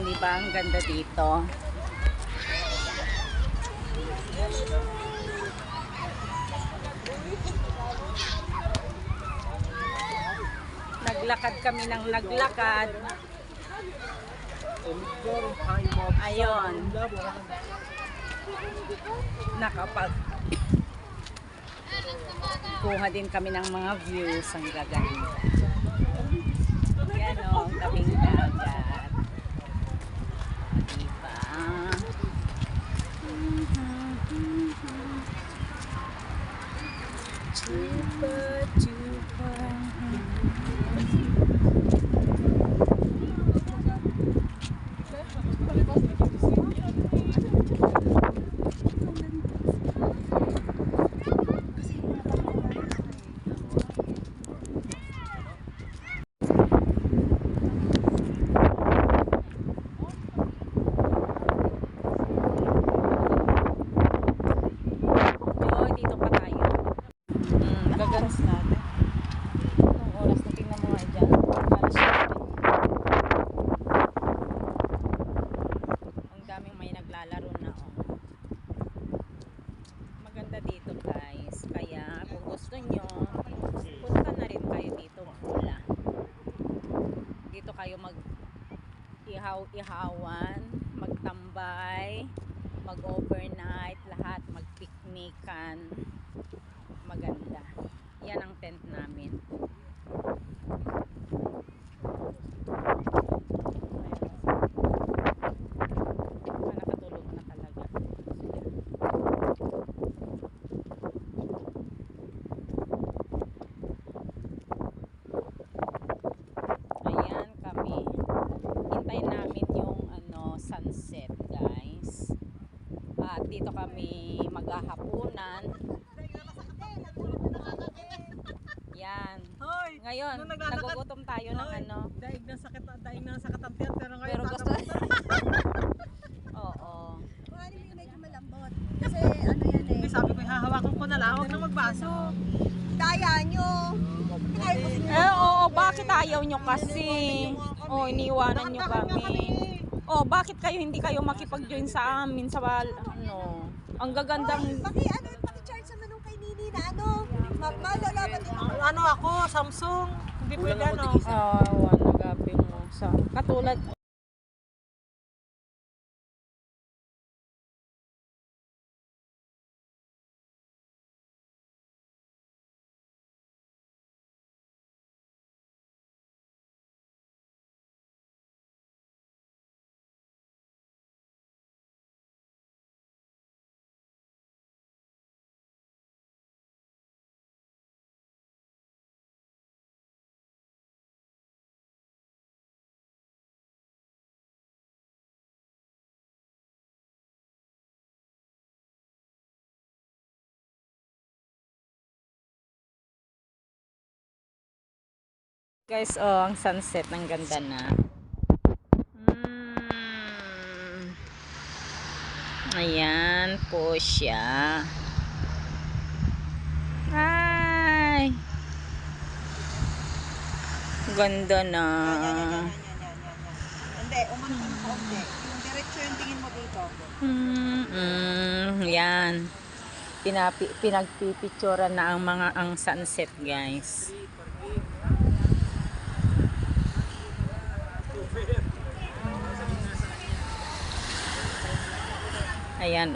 Di ba? Ang ganda dito. Naglakad kami ng naglakad. Ayun. Kuha din kami ng mga views. Ang gaganda. Yan o, tabing dagat. Diba? Chupa, chupa. Gagaras natin. Anong oras na tingnan mo nga dyan? Alas 7. Ang daming may naglalaro na Maganda dito guys. Kaya kung gusto nyo, punta na rin kayo dito. Wala. Dito kayo mag-ihaw-ihawan, magtambay, mag-overnight, lahat, mag-picnican. Maganda. Yan ang tent namin. Nakatulog na talaga. Ayan kami. Hintay namin yung sunset guys. At dito kami maghahapunan. Yan. Hoy, ngayon, nagugutom tayo ng daig na sakit ang tiyan, pero ngayon pero gusto. Oo. Kung ano yung medyo malambot. Kasi ano yan eh. Hindi, sabi ko, hahawakan ko na lang, huwag na magbaso. Daya nyo. Oo, bakit ayaw nyo kasi? Iniwanan nyo kami. Bakit hindi kayo makipag-join sa amin sa ang gagandang Paki-charge sa manong kay Nini na malalaban din ako. Ano ako, Samsung, hindi pwede nagapin mo sa katulad. Guys, ang sunset ng ganda na. Ayan po siya. Ay. Ganda na. Hindi, umanong konti. Yung diretso yung tingin mo dito. Yan. Pinagpipicturan na ang sunset, guys. Ayan,